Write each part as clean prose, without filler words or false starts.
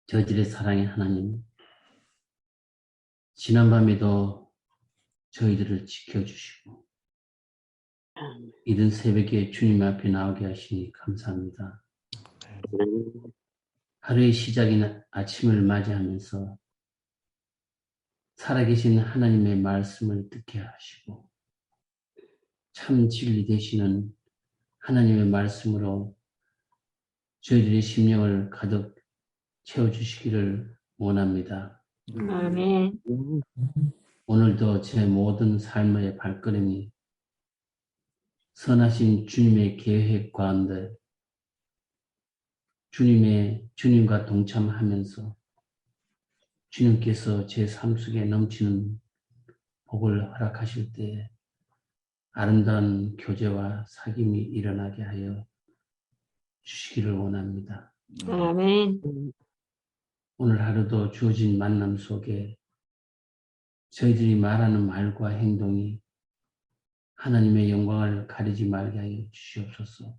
저희들의 사랑의 하나님, 지난밤에도 저희들을 지켜주시고 이른 새벽에 주님 앞에 나오게 하시니 감사합니다. 하루의 시작인 아침을 맞이하면서 살아계신 하나님의 말씀을 듣게 하시고 참 진리 되시는 하나님의 말씀으로 저희들의 심령을 가득 채워주시기를 원합니다. 아멘. 오늘도 제 모든 삶의 발걸음이 선하신 주님의 계획 가운데 주님과 동참하면서 주님께서 제 삶 속에 넘치는 복을 허락하실 때 아름다운 교제와 사귐이 일어나게 하여 주시기를 원합니다. 아멘. 오늘 하루도 주어진 만남 속에 저희들이 말하는 말과 행동이 하나님의 영광을 가리지 말게 하여 주시옵소서.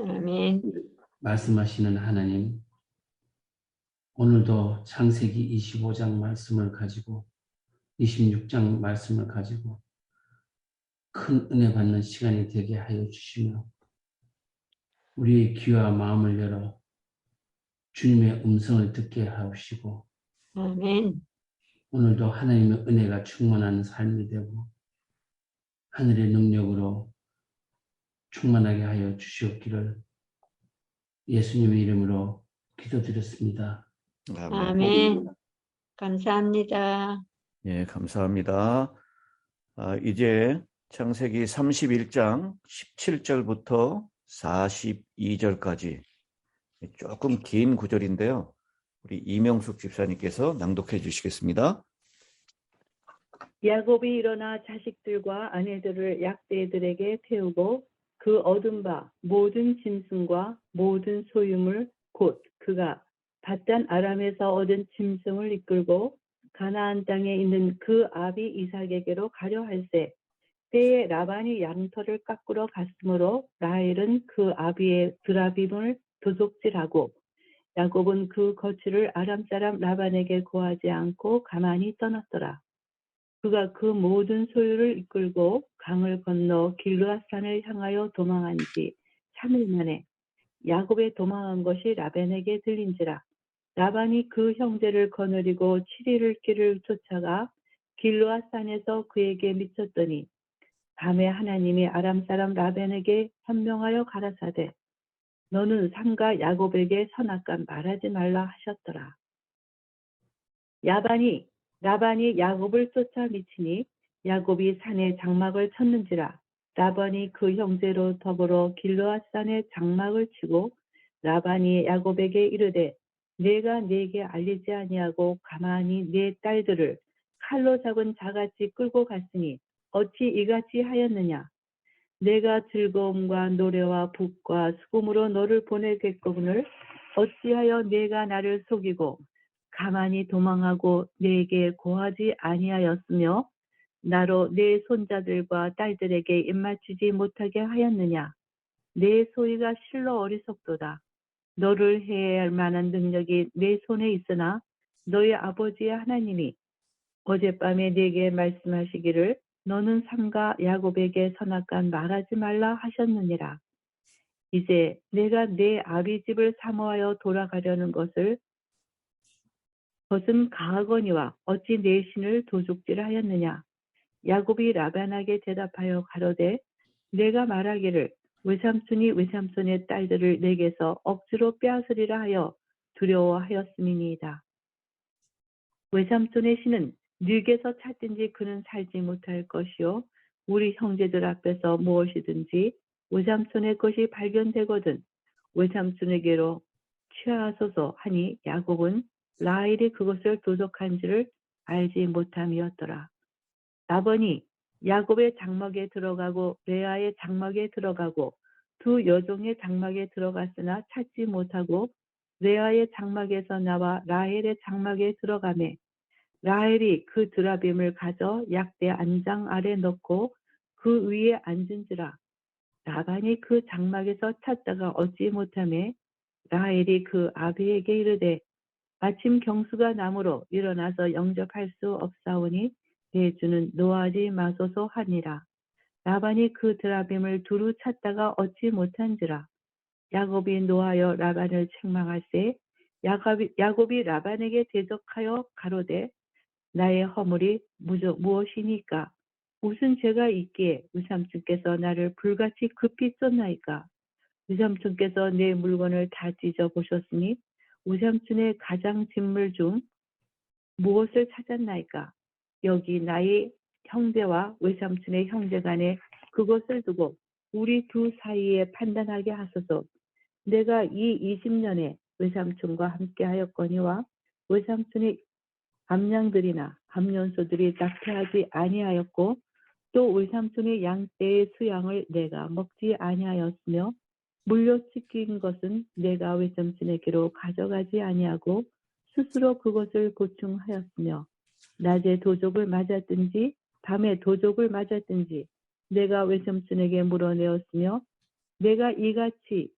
아멘. 말씀하시는 하나님, 오늘도 창세기 25장 말씀을 가지고 26장 말씀을 가지고 큰 은혜 받는 시간이 되게 하여 주시며 우리의 귀와 마음을 열어 주님의 음성을 듣게 하옵시고 아멘. 오늘도 하나님의 은혜가 충만한 삶이 되고 하늘의 능력으로 충만하게 하여 주시옵기를 예수님의 이름으로 기도드렸습니다. 아멘. 감사합니다. 예, 감사합니다. 이제 창세기 31장 17절부터 42절까지 조금 긴 구절인데요. 우리 이명숙 집사님께서 낭독해 주시겠습니다. 야곱이 일어나 자식들과 아내들을 약대들에게 태우고 그 얻은 바 모든 짐승과 모든 소유물 곧 그가 밧단 아람에서 얻은 짐승을 이끌고 가나안 땅에 있는 그 아비 이삭에게로 가려 할세 때에 라반이 양털을 깎으러 갔으므로 라헬은 그 아비의 드라빔을 도둑질하고 야곱은 그 거취를 아람 사람 라반에게 고하지 않고 가만히 떠났더라. 그가 그 모든 소유를 이끌고 강을 건너 길르앗산을 향하여 도망한 지 3일 만에 야곱의 도망한 것이 라반에게 들린지라. 라반이 그 형제를 거느리고 7일을 길을 쫓아가 길르앗산에서 그에게 미쳤더니 밤에 하나님이 아람 사람 라반에게 현명하여 가라사대 너는 삼가 야곱에게 선악간 말하지 말라 하셨더라. 라반이 야곱을 쫓아 미치니 야곱이 산에 장막을 쳤는지라. 라반이 그 형제로 더불어 길르앗산에 장막을 치고 라반이 야곱에게 이르되 내가 네게 알리지 아니하고 가만히 네 딸들을 칼로 잡은 자같이 끌고 갔으니 어찌 이같이 하였느냐. 내가 즐거움과 노래와 북과 수금으로 너를 보내겠거늘 어찌하여 내가 나를 속이고 가만히 도망하고 내게 고하지 아니하였으며 나로 내 손자들과 딸들에게 입맞추지 못하게 하였느냐. 내 소리가 실로 어리석도다. 너를 해할 만한 능력이 내 손에 있으나 너의 아버지의 하나님이 어젯밤에 네게 말씀하시기를 너는 삼가 야곱에게 선악간 말하지 말라 하셨느니라. 이제 내가 내 아비 집을 사모하여 돌아가려는 것은 가하거니와 어찌 내 신을 도둑질하였느냐. 야곱이 라반에게 대답하여 가로되 내가 말하기를 외삼촌이 외삼촌의 딸들을 내게서 억지로 빼앗으리라 하여 두려워하였음이니이다. 외삼촌의 신은 늙에서 찾든지 그는 살지 못할 것이요 우리 형제들 앞에서 무엇이든지 외삼촌의 것이 발견되거든 외삼촌에게로 취하소서 하니 야곱은 라헬이 그것을 도둑한지를 알지 못함이었더라. 라반이 야곱의 장막에 들어가고 레아의 장막에 들어가고 두 여종의 장막에 들어갔으나 찾지 못하고 레아의 장막에서 나와 라헬의 장막에 들어가매 라헬이 그 드라빔을 가져 약대 안장 아래 넣고 그 위에 앉은지라. 라반이 그 장막에서 찾다가 얻지 못하매 라헬이 그 아비에게 이르되 마침 경수가 남으로 일어나서 영접할 수 없사오니 내 주는 노하지 마소서 하니라. 라반이 그 드라빔을 두루 찾다가 얻지 못한지라. 야곱이 노하여 라반을 책망할세 야곱이 라반에게 대적하여 가로되 나의 허물이 무엇이니까? 무슨 죄가 있기에 우삼촌께서 나를 불같이 급히 쫓나이까? 우삼촌께서 내 물건을 다 찢어보셨으니 우삼촌의 가장 진물 중 무엇을 찾았나이까? 여기 나의 형제와 외삼촌의 형제 간에 그것을 두고 우리 두 사이에 판단하게 하소서. 내가 이 20년에 외삼촌과 함께 하였거니와 외삼촌의 암양들이나 암연소들이 낙태하지 아니하였고 또 외삼촌의 양떼의 수양을 내가 먹지 아니하였으며 물려치킨 것은 내가 외삼촌에게로 가져가지 아니하고 스스로 그것을 보충하였으며 낮에 도적을 맞았든지 밤에 도적을 맞았든지 내가 외삼촌에게 물어내었으며 내가 이같이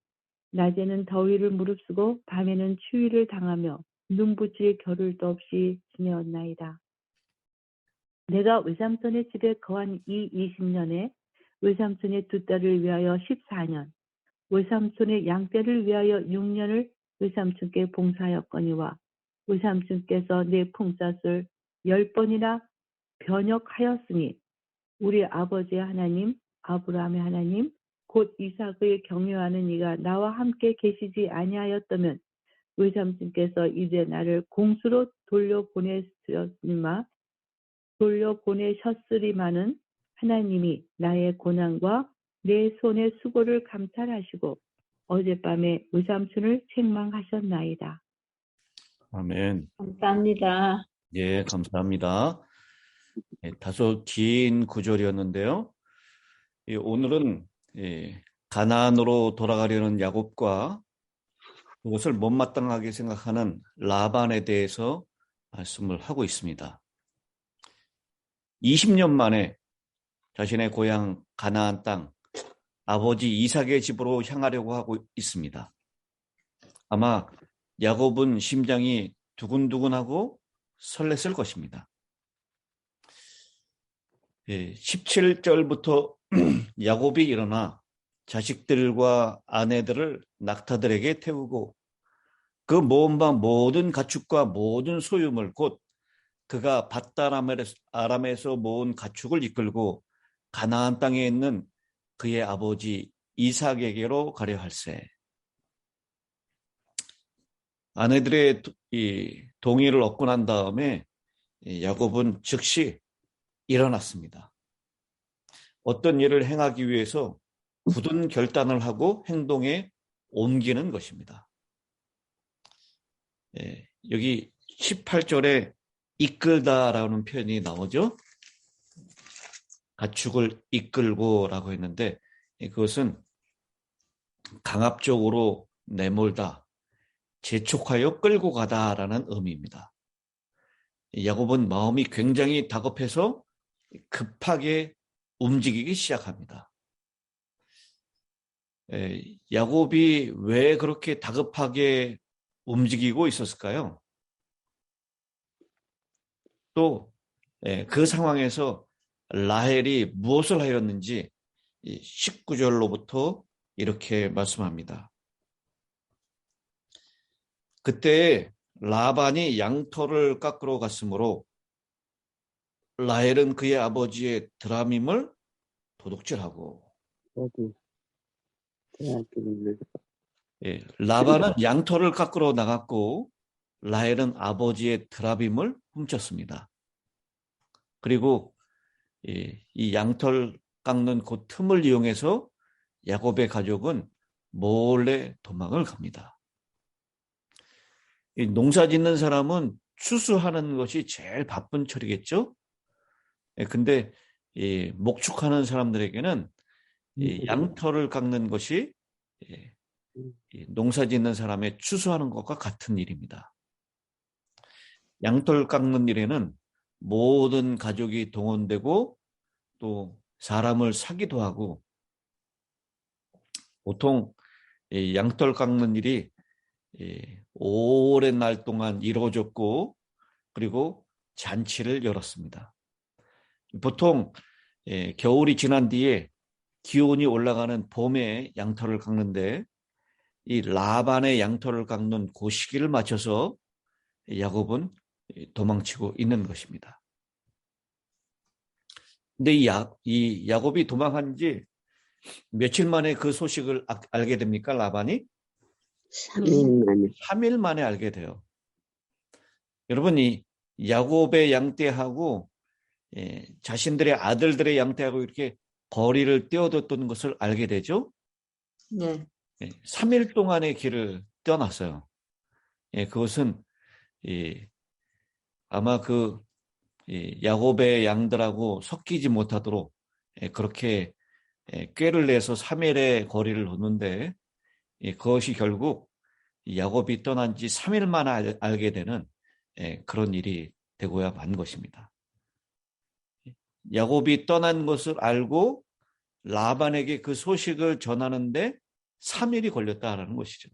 낮에는 더위를 무릅쓰고 밤에는 추위를 당하며 눈붙일 겨를도 없이 지내었나이다. 내가 외삼촌의 집에 거한 이 20년에 외삼촌의 두 딸을 위하여 14년, 외삼촌의 양떼를 위하여 6년을 외삼촌께 봉사하였거니와 외삼촌께서 내 품삯을 10번이나 변역하였으니 우리 아버지의 하나님, 아브라함의 하나님, 곧 이삭을 경유하는 이가 나와 함께 계시지 아니하였다면 외삼촌께서 이제 나를 공수로 돌려보내셨으리마는 하나님이 나의 고난과 내 손의 수고를 감찰하시고 어젯밤에 외삼촌을 책망하셨나이다. 아멘. 감사합니다. 예, 감사합니다. 다소 긴 구절이었는데요. 오늘은 가나안으로 돌아가려는 야곱과 그것을 못마땅하게 생각하는 라반에 대해서 말씀을 하고 있습니다. 20년 만에 자신의 고향 가나안 땅, 아버지 이삭의 집으로 향하려고 하고 있습니다. 아마 야곱은 심장이 두근두근하고 설렜을 것입니다. 17절부터 야곱이 일어나 자식들과 아내들을 낙타들에게 태우고 그 모은 바 모든 가축과 모든 소유물 곧 그가 밧다람에서 모은 가축을 이끌고 가나안 땅에 있는 그의 아버지 이삭에게로 가려 할세. 아내들의 동의를 얻고 난 다음에 야곱은 즉시 일어났습니다. 어떤 일을 행하기 위해서 굳은 결단을 하고 행동에 옮기는 것입니다. 여기 18절에 이끌다라는 표현이 나오죠. 가축을 이끌고라고 했는데 그것은 강압적으로 내몰다, 재촉하여 끌고 가다라는 의미입니다. 야곱은 마음이 굉장히 다급해서 급하게 움직이기 시작합니다. 야곱이 왜 그렇게 다급하게 움직이고 있었을까요? 또 그 상황에서 라헬이 무엇을 하였는지 19절로부터 이렇게 말씀합니다. 그때 라반이 양털을 깎으러 갔으므로 라헬은 그의 아버지의 드라밈을 도둑질하고 라반은 양털을 깎으러 나갔고 라헬은 아버지의 드라빔을 훔쳤습니다. 그리고 이 양털 깎는 그 틈을 이용해서 야곱의 가족은 몰래 도망을 갑니다. 농사 짓는 사람은 추수하는 것이 제일 바쁜 철이겠죠? 근데 목축하는 사람들에게는 양털을 깎는 것이 농사 짓는 사람의 추수하는 것과 같은 일입니다. 양털 깎는 일에는 모든 가족이 동원되고 또 사람을 사기도 하고 보통 양털 깎는 일이 오랜 날 동안 이루어졌고 그리고 잔치를 열었습니다. 보통 겨울이 지난 뒤에 기온이 올라가는 봄에 양털을 깎는데 이 라반의 양털을 깎는 그 시기를 맞춰서 야곱은 도망치고 있는 것입니다. 근데 이 야곱이 도망한 지 며칠 만에 그 소식을 알게 됩니까? 라반이? 3일 만에. 3일 만에 알게 돼요. 여러분, 이 야곱의 양떼하고 자신들의 아들들의 양떼하고 이렇게 거리를 떼어뒀던 것을 알게 되죠. 네. 3일 동안의 길을 떠났어요. 그것은 아마 야곱의 양들하고 섞이지 못하도록 그렇게 꾀를 내서 3일의 거리를 뒀는데 그것이 결국 야곱이 떠난 지 3일 만에 알게 되는 그런 일이 되고야 만 것입니다. 야곱이 떠난 것을 알고 라반에게 그 소식을 전하는데 3일이 걸렸다라는 것이죠.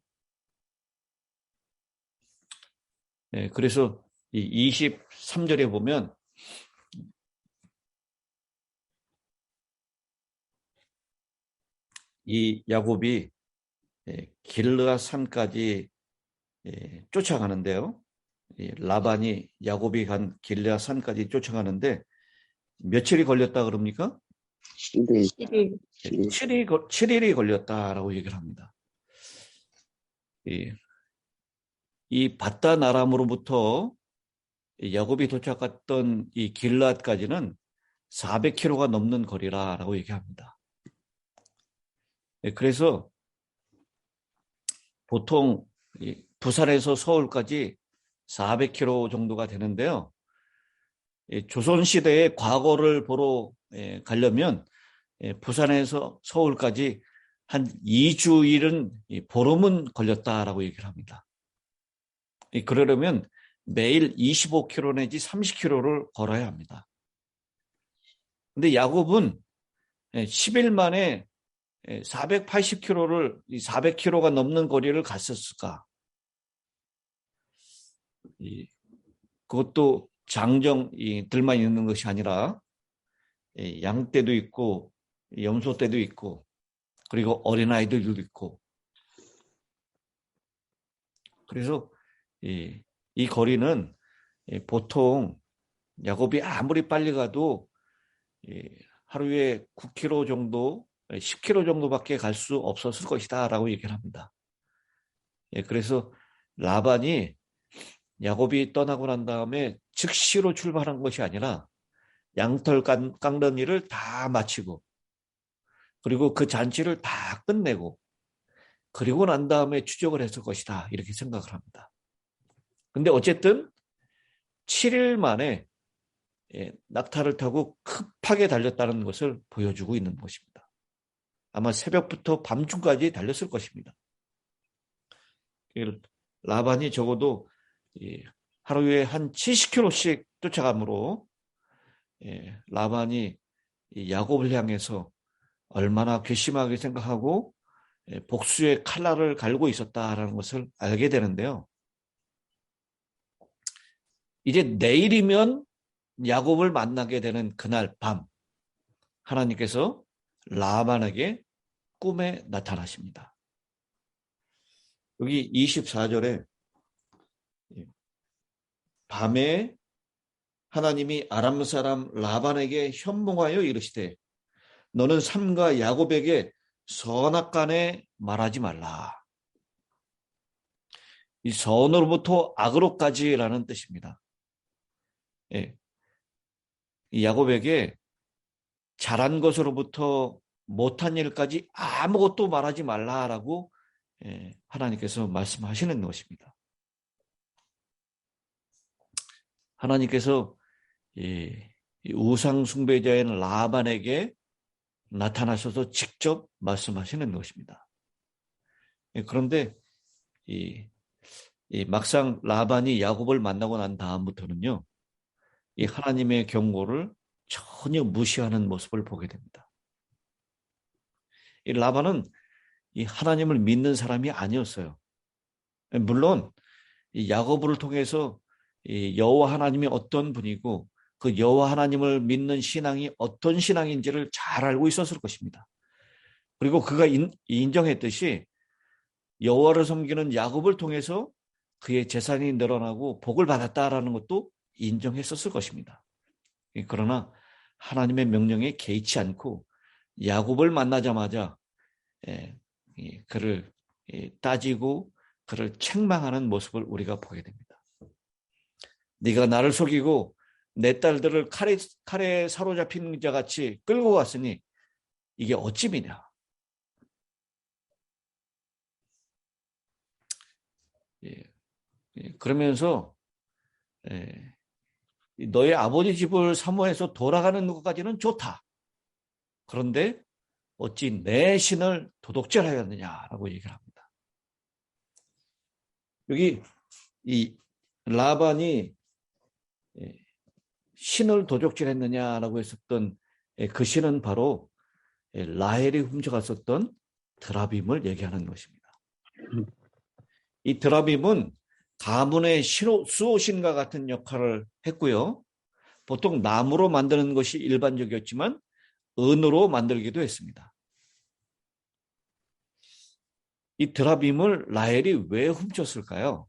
그래서 이 23절에 보면 이 야곱이 길르앗 산까지 쫓아가는데요. 라반이 야곱이 간 길르앗 산까지 쫓아가는데 며칠이 걸렸다 그럽니까? 7일. 7일이 걸렸다라고 얘기를 합니다. 이 바단 아람으로부터 야곱이 도착했던 이 길르앗까지는 400km가 넘는 거리라고 얘기합니다. 그래서 보통 부산에서 서울까지 400km 정도가 되는데요. 조선시대의 과거를 보러 가려면 부산에서 서울까지 한 2주일은 보름은 걸렸다라고 얘기를 합니다. 그러려면 매일 25km 내지 30km를 걸어야 합니다. 근데 야곱은 10일 만에 480km를 400km가 넘는 거리를 갔었을까? 그것도 장정들만 있는 것이 아니라 양떼도 있고 염소떼도 있고 그리고 어린아이들도 있고 그래서 이 거리는 보통 야곱이 아무리 빨리 가도 하루에 9km 정도 10km 정도밖에 갈 수 없었을 것이다 라고 얘기를 합니다. 그래서 라반이 야곱이 떠나고 난 다음에 즉시로 출발한 것이 아니라 양털 깎는 일을 다 마치고 그리고 그 잔치를 다 끝내고 그리고 난 다음에 추적을 했을 것이다 이렇게 생각을 합니다. 근데 어쨌든 7일 만에 낙타를 타고 급하게 달렸다는 것을 보여주고 있는 것입니다. 아마 새벽부터 밤중까지 달렸을 것입니다. 라반이 적어도 하루에 한 70km씩 쫓아가므로 라반이 야곱을 향해서 얼마나 괘씸하게 생각하고 복수의 칼날을 갈고 있었다라는 것을 알게 되는데요. 이제 내일이면 야곱을 만나게 되는 그날 밤 하나님께서 라반에게 꿈에 나타나십니다. 여기 24절에 밤에 하나님이 아람 사람 라반에게 현몽하여 이르시되 너는 삼가 야곱에게 선악간에 말하지 말라. 이 선으로부터 악으로까지라는 뜻입니다. 이 야곱에게 잘한 것으로부터 못한 일까지 아무것도 말하지 말라라고 하나님께서 말씀하시는 것입니다. 하나님께서 이 우상 숭배자인 라반에게 나타나셔서 직접 말씀하시는 것입니다. 그런데 막상 라반이 야곱을 만나고 난 다음부터는요, 이 하나님의 경고를 전혀 무시하는 모습을 보게 됩니다. 이 라반은 이 하나님을 믿는 사람이 아니었어요. 물론 이 야고보를 통해서 이 여호와 하나님이 어떤 분이고 그 여호와 하나님을 믿는 신앙이 어떤 신앙인지를 잘 알고 있었을 것입니다. 그리고 그가 인정했듯이 여호와를 섬기는 야곱을 통해서 그의 재산이 늘어나고 복을 받았다라는 것도 인정했었을 것입니다. 그러나 하나님의 명령에 개의치 않고 야곱을 만나자마자 그를 따지고 그를 책망하는 모습을 우리가 보게 됩니다. 네가 나를 속이고 내 딸들을 칼에 사로잡힌 자같이 끌고 갔으니 이게 어찌미냐. 그러면서 너의 아버지 집을 사모해서 돌아가는 것까지는 좋다. 그런데 어찌 내 신을 도둑질하였느냐라고 얘기를 합니다. 여기 이 라반이 신을 도둑질했느냐라고 했었던 그 신은 바로 라헬이 훔쳐갔었던 드라빔을 얘기하는 것입니다. 이 드라빔은 가문의 수호신과 같은 역할을 했고요. 보통 나무로 만드는 것이 일반적이었지만 은으로 만들기도 했습니다. 이 드라빔을 라헬이 왜 훔쳤을까요?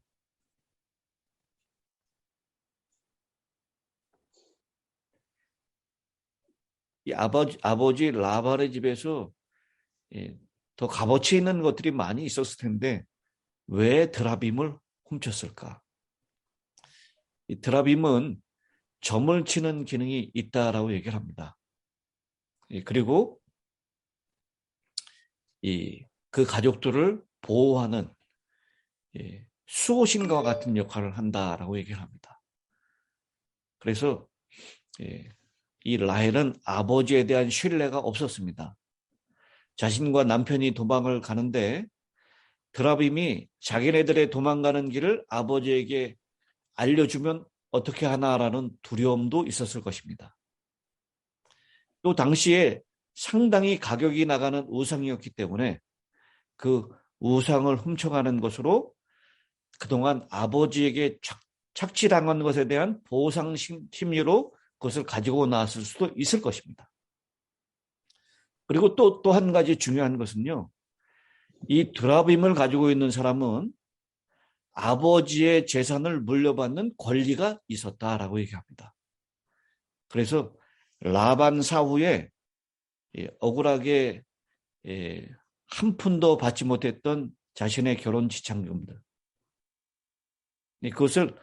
이 아버지 라반의 집에서 더 값어치 있는 것들이 많이 있었을 텐데 왜 드라빔을 훔쳤을까? 이 드라빔은 점을 치는 기능이 있다라고 얘기를 합니다. 그리고 그 가족들을 보호하는 수호신과 같은 역할을 한다라고 얘기를 합니다. 그래서 이 라헬은 아버지에 대한 신뢰가 없었습니다. 자신과 남편이 도망을 가는데 드라빔이 자기네들의 도망가는 길을 아버지에게 알려주면 어떻게 하나라는 두려움도 있었을 것입니다. 또 당시에 상당히 가격이 나가는 우상이었기 때문에 그 우상을 훔쳐가는 것으로 그동안 아버지에게 착취당한 것에 대한 보상 심리로 그것을 가지고 나왔을 수도 있을 것입니다. 그리고 또 한 가지 중요한 것은요. 이 드라빔을 가지고 있는 사람은 아버지의 재산을 물려받는 권리가 있었다라고 얘기합니다. 그래서 라반 사후에 억울하게 한 푼도 받지 못했던 자신의 결혼 지참금들, 그것을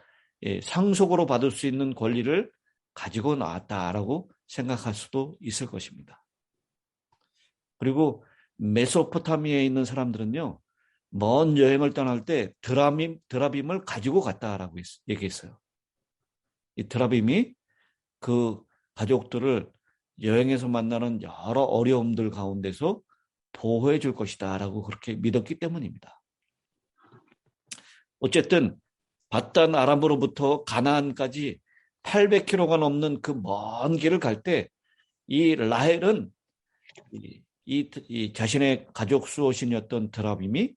상속으로 받을 수 있는 권리를 가지고 나왔다라고 생각할 수도 있을 것입니다. 그리고 메소포타미아에 있는 사람들은요, 먼 여행을 떠날 때 드라빔을 가지고 갔다라고 얘기했어요. 이 드라빔이 그 가족들을 여행에서 만나는 여러 어려움들 가운데서 보호해 줄 것이다라고 그렇게 믿었기 때문입니다. 어쨌든 바단 아람으로부터 가나안까지 800km가 넘는 그 먼 길을 갈 때 이 라헬은 이 자신의 가족 수호신이었던 드라빔이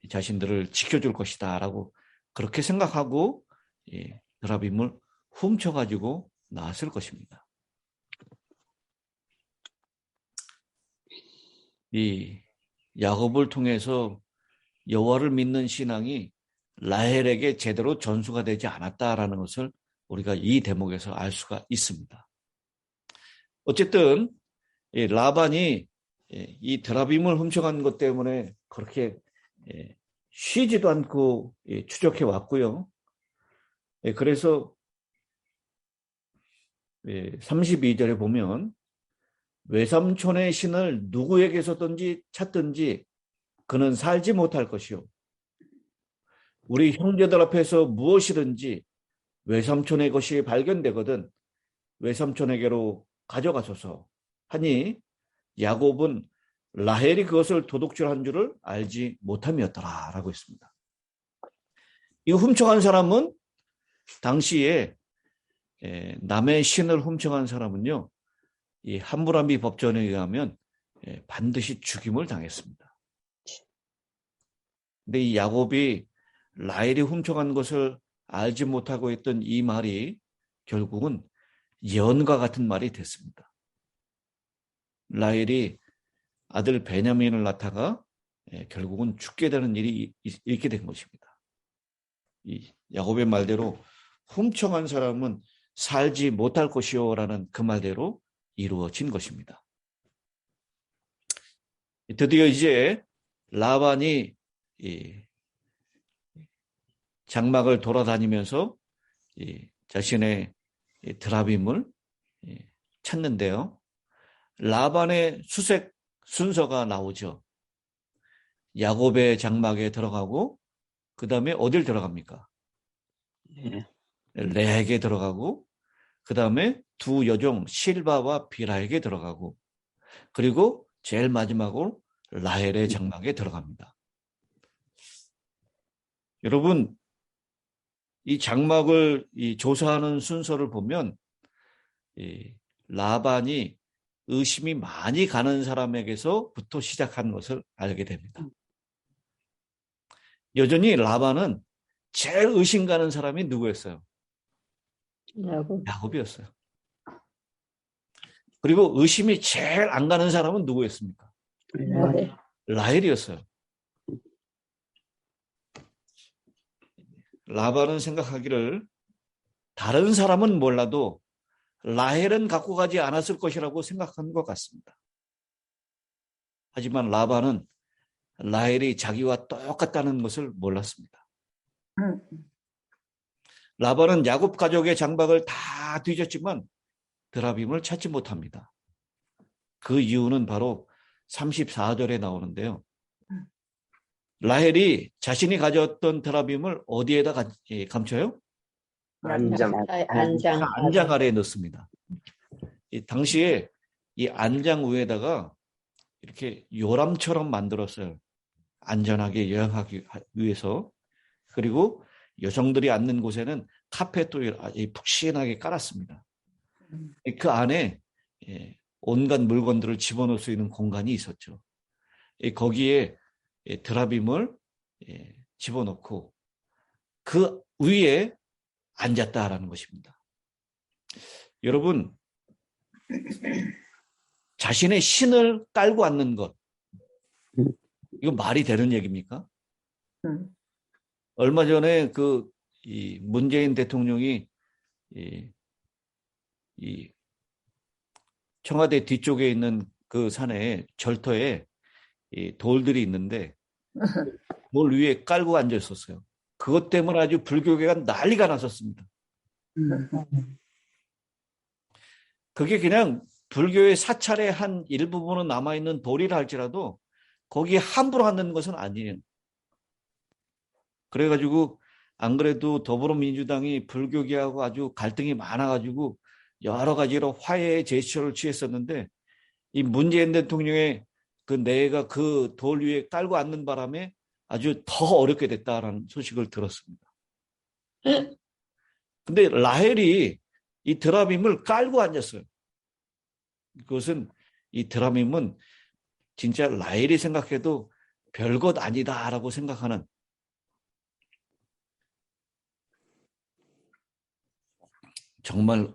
자신들을 지켜줄 것이다라고 그렇게 생각하고 드라빔을 훔쳐가지고 나왔을 것입니다. 이 야곱을 통해서 여호와를 믿는 신앙이 라헬에게 제대로 전수가 되지 않았다라는 것을 우리가 이 대목에서 알 수가 있습니다. 어쨌든 라반이 이 드라빔을 훔쳐간 것 때문에 그렇게 쉬지도 않고 추적해 왔고요. 그래서 32절에 보면 외삼촌의 신을 누구에게서든지 찾든지 그는 살지 못할 것이요. 우리 형제들 앞에서 무엇이든지 외삼촌의 것이 발견되거든 외삼촌에게로 가져가소서 하니 야곱은 라헬이 그것을 도둑질한 줄을 알지 못함이었더라 라고 했습니다. 이 훔쳐간 사람은 당시에 남의 신을 훔쳐간 사람은요, 이 함무라비 법전에 의하면 반드시 죽임을 당했습니다. 근데 이 야곱이 라헬이 훔쳐간 것을 알지 못하고 있던 이 말이 결국은 예언과 같은 말이 됐습니다. 라헬이 아들 베냐민을 낳다가 결국은 죽게 되는 일이 있게 된 것입니다. 이 야곱의 말대로 훔쳐간 사람은 살지 못할 것이요라는 그 말대로 이루어진 것입니다. 드디어 이제 라반이 장막을 돌아다니면서 자신의 드라빔을 찾는데요. 라반의 수색 순서가 나오죠. 야곱의 장막에 들어가고 그 다음에 어딜 들어갑니까? 레에게 들어가고 그 다음에 두 여종 실바와 비라에게 들어가고 그리고 제일 마지막으로 라헬의 장막에 들어갑니다. 여러분, 이 장막을 조사하는 순서를 보면 라반이 의심이 많이 가는 사람에게서부터 시작한 것을 알게 됩니다. 여전히 라반은 제일 의심 가는 사람이 누구였어요? 야곱이었어요. 그리고 의심이 제일 안 가는 사람은 누구였습니까? 라헬이었어요. 라반은 생각하기를 다른 사람은 몰라도 라헬은 갖고 가지 않았을 것이라고 생각한 것 같습니다. 하지만 라반은 라헬이 자기와 똑같다는 것을 몰랐습니다. 라반은 야곱 가족의 장막을 다 뒤졌지만 드라빔을 찾지 못합니다. 그 이유는 바로 34절에 나오는데요. 라헬이 자신이 가졌던 드라빔을 어디에다 감춰요? 안장 아래에 넣습니다. 당시에 이 안장 위에다가 이렇게 요람처럼 만들었어요. 안전하게 여행하기 위해서. 그리고 여성들이 앉는 곳에는 카펫도 푹신하게 깔았습니다. 그 안에 온갖 물건들을 집어넣을 수 있는 공간이 있었죠. 거기에 드라빔을 집어넣고 그 위에 앉았다라는 것입니다. 여러분, 자신의 신을 깔고 앉는 것, 이거 말이 되는 얘기입니까? 얼마 전에 이 문재인 대통령이 이 청와대 뒤쪽에 있는 그 산에 절터에 돌들이 있는데 돌 위에 깔고 앉아 있었어요. 그것 때문에 아주 불교계가 난리가 났었습니다. 그게 그냥 불교의 사찰의 한 일부분은 남아있는 돌이라 할지라도 거기에 함부로 앉는 것은 아니에요. 그래가지고 안 그래도 더불어민주당이 불교계하고 아주 갈등이 많아가지고 여러 가지로 화해의 제스처를 취했었는데 이 문재인 대통령의 그 내가 그 돌 위에 깔고 앉는 바람에 아주 더 어렵게 됐다라는 소식을 들었습니다. 근데 라헬이 이 드라빔을 깔고 앉았어요. 그것은 이 드라빔은 진짜 라헬이 생각해도 별것 아니다라고 생각하는 정말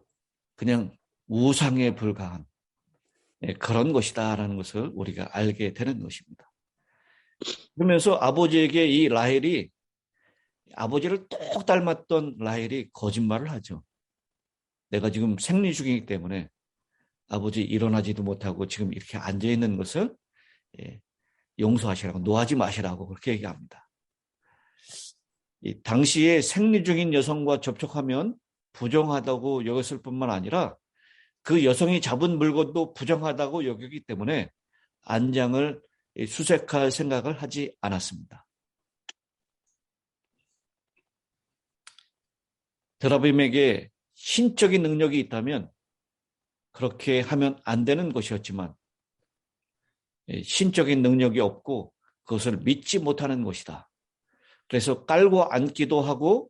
그냥 우상에 불과한 그런 것이다라는 것을 우리가 알게 되는 것입니다. 그러면서 아버지에게 이 라헬이 아버지를 똑 닮았던 라헬이 거짓말을 하죠. 내가 지금 생리 중이기 때문에 아버지 일어나지도 못하고 지금 이렇게 앉아있는 것을 용서하시라고 노하지 마시라고 그렇게 얘기합니다. 이 당시에 생리 중인 여성과 접촉하면 부정하다고 여겼을 뿐만 아니라 그 여성이 잡은 물건도 부정하다고 여기기 때문에 안장을 수색할 생각을 하지 않았습니다. 드라빔에게 신적인 능력이 있다면 그렇게 하면 안 되는 것이었지만 신적인 능력이 없고 그것을 믿지 못하는 것이다. 그래서 깔고 앉기도 하고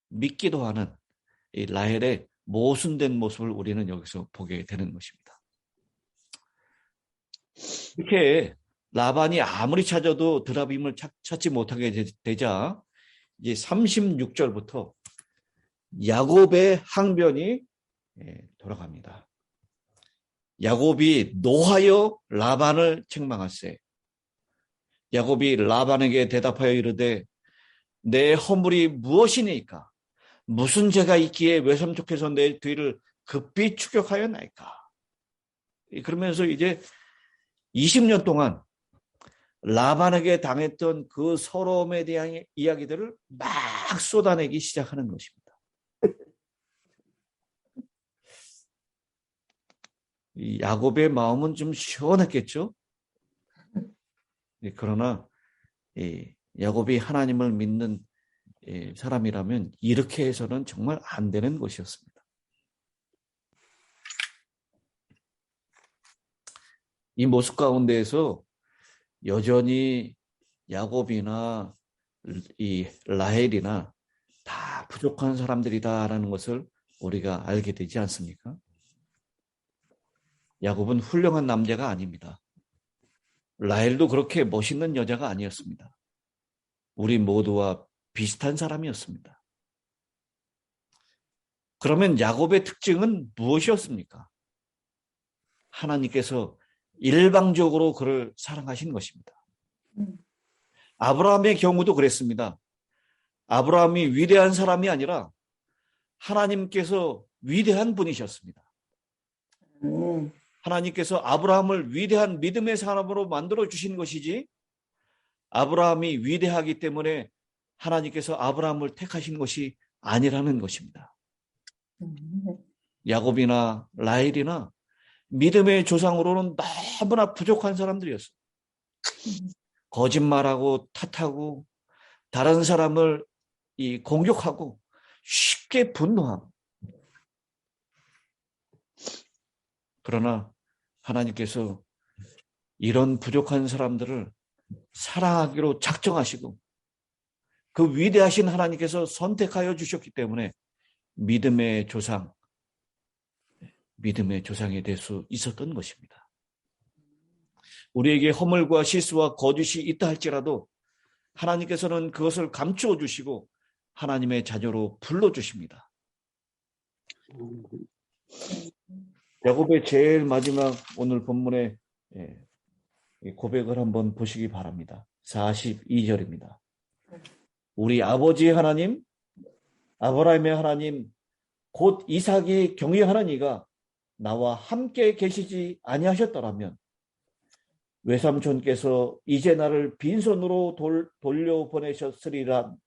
믿기도 하는 이 라헬의 모순된 모습을 우리는 여기서 보게 되는 것입니다. 이렇게 라반이 아무리 찾아도 드라빔을 찾지 못하게 되자 이제 36절부터 야곱의 항변이 돌아갑니다. 야곱이 노하여 라반을 책망하세. 야곱이 라반에게 대답하여 이르되 내 허물이 무엇이니까? 무슨 죄가 있기에 외삼촌께서 내 뒤를 급히 추격하였나이까? 그러면서 이제 20년 동안 라반에게 당했던 그 서러움에 대한 이야기들을 막 쏟아내기 시작하는 것입니다. 이 야곱의 마음은 좀 시원했겠죠? 그러나 야곱이 하나님을 믿는 사람이라면 이렇게 해서는 정말 안 되는 것이었습니다. 이 모습 가운데에서 여전히 야곱이나 이 라헬이나 다 부족한 사람들이다라는 것을 우리가 알게 되지 않습니까? 야곱은 훌륭한 남자가 아닙니다. 라헬도 그렇게 멋있는 여자가 아니었습니다. 우리 모두와 비슷한 사람이었습니다. 그러면 야곱의 특징은 무엇이었습니까? 하나님께서 일방적으로 그를 사랑하신 것입니다. 아브라함의 경우도 그랬습니다. 아브라함이 위대한 사람이 아니라 하나님께서 위대한 분이셨습니다. 하나님께서 아브라함을 위대한 믿음의 사람으로 만들어 주신 것이지 아브라함이 위대하기 때문에 하나님께서 아브라함을 택하신 것이 아니라는 것입니다. 야곱이나 라헬이나 믿음의 조상으로는 너무나 부족한 사람들이었어요. 거짓말하고 탓하고 다른 사람을 공격하고 쉽게 분노하고 그러나 하나님께서 이런 부족한 사람들을 사랑하기로 작정하시고 그 위대하신 하나님께서 선택하여 주셨기 때문에 믿음의 조상이 될 수 있었던 것입니다. 우리에게 허물과 실수와 거짓이 있다 할지라도 하나님께서는 그것을 감추어 주시고 하나님의 자녀로 불러주십니다. 야곱의 제일 마지막 오늘 본문의 고백을 한번 보시기 바랍니다. 42절입니다. 우리 아버지 하나님, 아브라함의 하나님, 곧 이삭이 경외하는 이가 나와 함께 계시지 아니하셨더라면 외삼촌께서 이제 나를 빈손으로 돌려보내셨으리라마는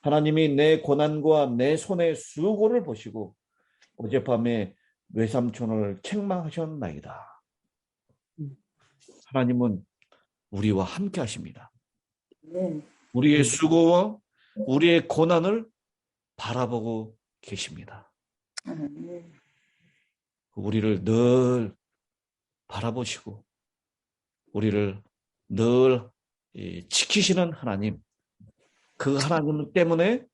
하나님이 내 고난과 내 손의 수고를 보시고 어젯밤에 외삼촌을 책망하셨나이다. 하나님은 우리와 함께 하십니다. 우리의 수고와 우리의 고난을 바라보고 계십니다. 우리를 늘 바라보시고 우리를 늘 지키시는 하나님, 그 하나님 때문에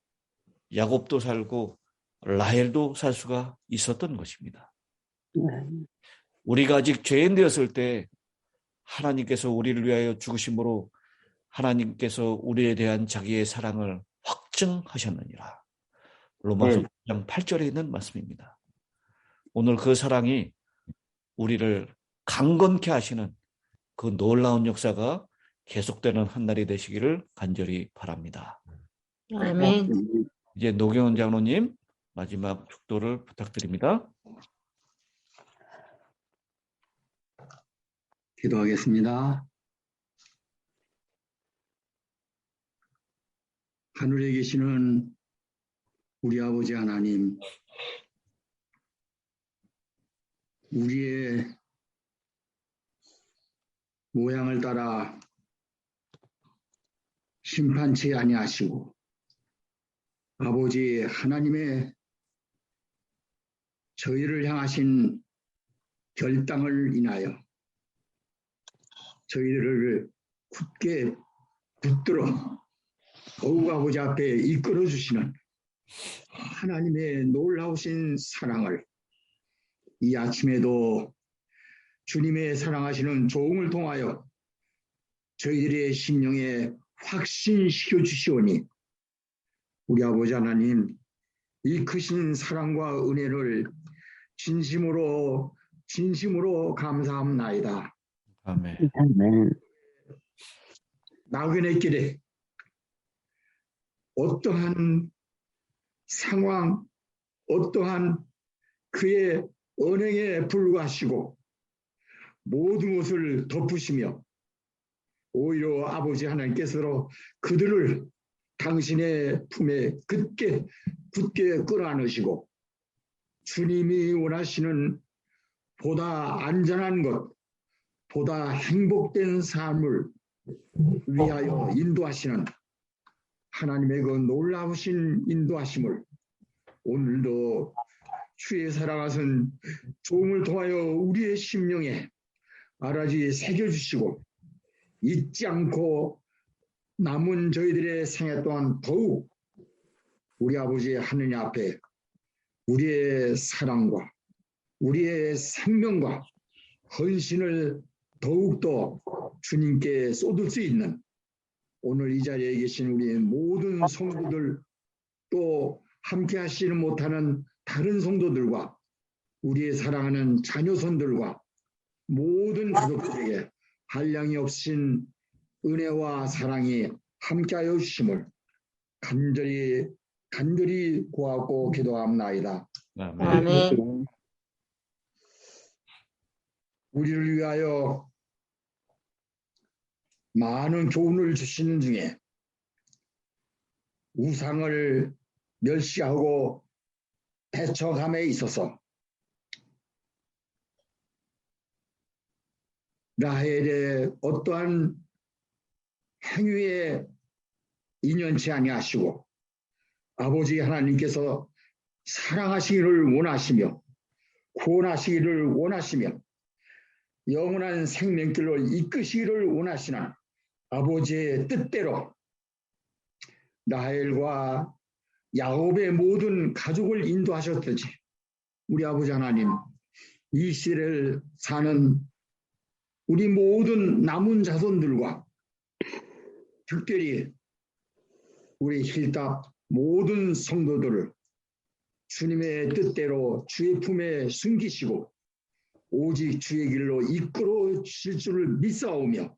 야곱도 살고 라헬도 살 수가 있었던 것입니다. 우리가 아직 죄인 되었을 때 하나님께서 우리를 위하여 죽으심으로 하나님께서 우리에 대한 자기의 사랑을 확증하셨느니라. 로마서 9장 8절에 있는 말씀입니다. 오늘 그 사랑이 우리를 강건케 하시는 그 놀라운 역사가 계속되는 한 날이 되시기를 간절히 바랍니다. 아멘. 이제 노경원 장로님 마지막 축도를 부탁드립니다. 기도하겠습니다. 하늘에 계시는 우리 아버지 하나님, 우리의 모양을 따라 심판치 아니하시고 아버지 하나님의 저희를 향하신 결단을 인하여 저희들을 굳게 붙들어 더욱 아버지 앞에 이끌어 주시는 하나님의 놀라우신 사랑을 이 아침에도 주님의 사랑하시는 종을 통하여 저희들의 심령에 확신시켜 주시오니 우리 아버지 하나님, 이 크신 사랑과 은혜를 진심으로 감사합나이다. 아멘. 아멘. 나그네 길에 어떠한 상황, 어떠한 그의 언행에 불구하시고 모든 것을 덮으시며 오히려 아버지 하나님께서 그들을 당신의 품에 굳게 끌어안으시고 주님이 원하시는 보다 안전한 것, 보다 행복된 삶을 위하여 인도하시는 하나님의 그 놀라우신 인도하심을 오늘도 주의 사랑하신 종을 통하여 우리의 심령에 알아지 새겨주시고 잊지 않고 남은 저희들의 생애 또한 더욱 우리 아버지 하느님 앞에 우리의 사랑과 우리의 생명과 헌신을 더욱더 주님께 쏟을 수 있는 오늘 이 자리에 계신 우리 모든 성도들 또 함께 하시는 못하는 다른 성도들과 우리의 사랑하는 자녀손들과 모든 가족들에게 한량이 없인 은혜와 사랑이 함께하여 주심을 간절히 구하고 기도합나이다. 아멘. 아멘. 우리를 위하여 많은 교훈을 주시는 중에 우상을 멸시하고 대처감에 있어서 라헬의 어떠한 행위에 인연치 아니하시고 아버지 하나님께서 사랑하시기를 원하시며 구원하시기를 원하시며 영원한 생명길로 이끄시기를 원하시는 아버지의 뜻대로 라헬과 야곱의 모든 가족을 인도하셨듯이 우리 아버지 하나님 이 시대를 사는 우리 모든 남은 자손들과 특별히 우리 힐답 모든 성도들을 주님의 뜻대로 주의 품에 숨기시고 오직 주의 길로 이끌어 주실 줄을 믿사오며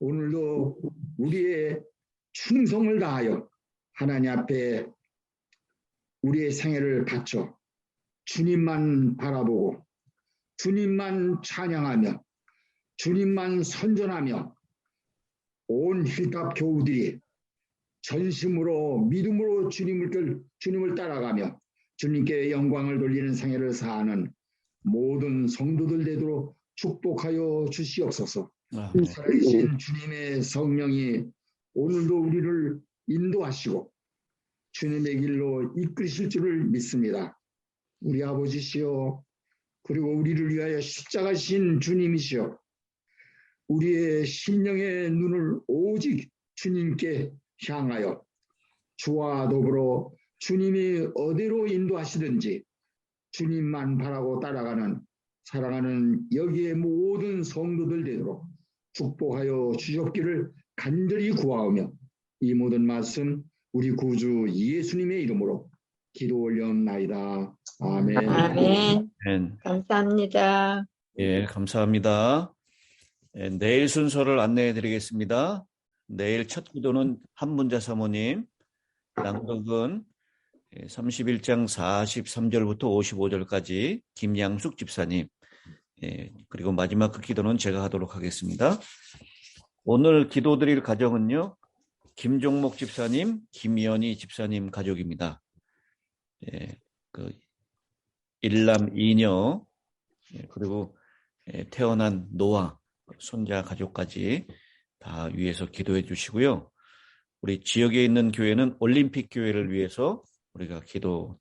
오늘도 우리의 충성을 다하여 하나님 앞에 우리의 생애를 바쳐 주님만 바라보고 주님만 찬양하며 주님만 선전하며 온 힐답 교우들이 전심으로 믿음으로 주님을 따라가며 주님께 영광을 돌리는 생애를 사는 모든 성도들 되도록 축복하여 주시옵소서. 아멘. 살아계신 주님의 성령이 오늘도 우리를 인도하시고 주님의 길로 이끄실 줄을 믿습니다. 우리 아버지시여 그리고 우리를 위하여 십자가신 주님이시여 우리의 심령의 눈을 오직 주님께 향하여 주와 더불어 주님이 어디로 인도하시든지 주님만 바라고 따라가는 사랑하는 여기에 모든 성도들 되도록 축복하여 주셨기를 간절히 구하오며 이 모든 말씀 우리 구주 예수님의 이름으로 기도 올려옵나이다. 아멘. 아멘. 아멘. 감사합니다. 예, 감사합니다. 예, 내일 순서를 안내해 드리겠습니다. 내일 첫 기도는 한문자 사모님, 낭독은 31장 43절부터 55절까지 김양숙 집사님, 그리고 마지막 그 기도는 제가 하도록 하겠습니다. 오늘 기도드릴 가정은요, 김종목 집사님, 김연희 집사님 가족입니다. 그 일남 이녀, 그리고 태어난 노아, 손자 가족까지 다 위해서 기도해 주시고요. 우리 지역에 있는 교회는 올림픽 교회를 위해서 우리가 기도